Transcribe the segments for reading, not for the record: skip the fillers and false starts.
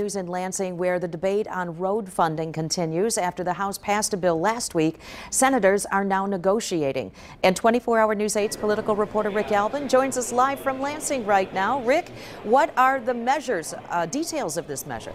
News in Lansing, where the debate on road funding continues. After the House passed a bill last week, senators are now negotiating. And 24-hour News 8's political reporter Rick Albin joins us live from Lansing right now. Rick, what are the measures, details of this measure?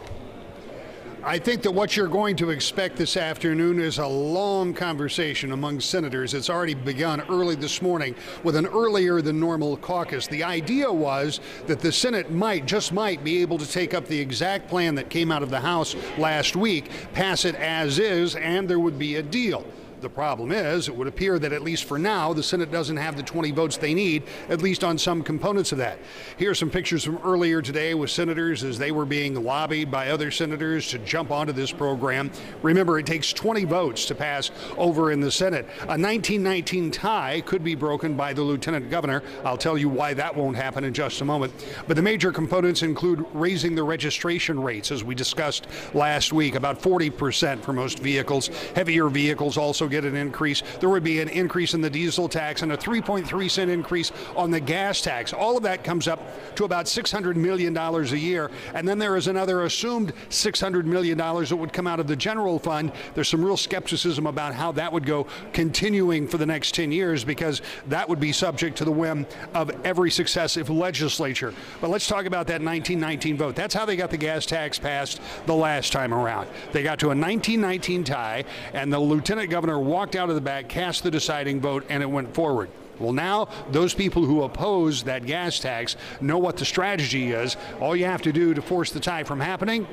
I think that what you're going to expect this afternoon is a long conversation among senators. It's already begun early this morning with an earlier than normal caucus. The idea was that the Senate just might be able to take up the exact plan that came out of the House last week, pass it as is, and there would be a deal. The problem is, it would appear that at least for now, the Senate doesn't have the 20 votes they need, at least on some components of that. Here are some pictures from earlier today with senators as they were being lobbied by other senators to jump onto this program. Remember, it takes 20 votes to pass over in the Senate. A 1919 tie could be broken by the lieutenant governor. I'll tell you why that won't happen in just a moment. But the major components include raising the registration rates, as we discussed last week, about 40% for most vehicles. Heavier vehicles also get an increase. There would be an increase in the diesel tax and a 3.3-cent increase on the gas tax. All of that comes up to about $600 million a year. And then there is another assumed $600 million that would come out of the general fund. There's some real skepticism about how that would go continuing for the next 10 years because that would be subject to the whim of every successive legislature. But let's talk about that 1919 vote. That's how they got the gas tax passed the last time around. They got to a 1919 tie, and the lieutenant governor walked out of the back, cast the deciding vote, and it went forward. Well, now those people who oppose that gas tax know what the strategy is. All you have to do to force the tie from happening,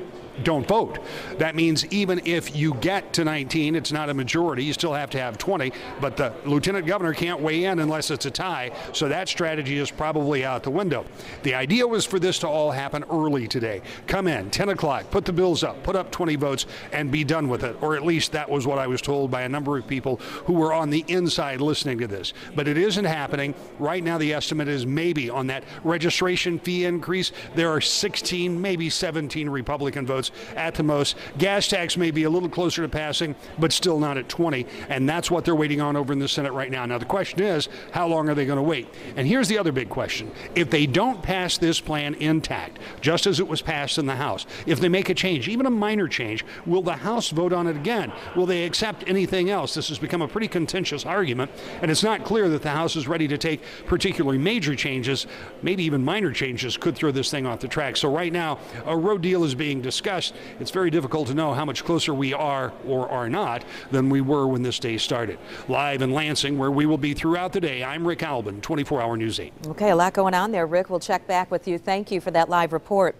don't vote. That means even if you get to 19, it's not a majority, you still have to have 20, but the lieutenant governor can't weigh in unless it's a tie, so that strategy is probably out the window. The idea was for this to all happen early today. Come in, 10 o'clock, put the bills up, put up 20 votes, and be done with it, or at least that was what I was told by a number of people who were on the inside listening to this. But it isn't happening. Right now the estimate is maybe on that registration fee increase, there are 16, maybe 17 Republican votes at the most. Gas tax may be a little closer to passing, but still not at 20, and that's what they're waiting on over in the Senate right now. Now the question is, how long are they going to wait? And here's the other big question. If they don't pass this plan intact, just as it was passed in the House, if they make a change, even a minor change, will the House vote on it again? Will they accept anything else? This has become a pretty contentious argument, and it's not clear that the House is ready to take particularly major changes. Maybe even minor changes could throw this thing off the track. So right now, a road deal is being discussed. It's very difficult to know how much closer we are or are not than we were when this day started. Live in Lansing, where we will be throughout the day, I'm Rick Albin, 24-hour News 8. Okay, a lot going on there, Rick. We'll check back with you. Thank you for that live report.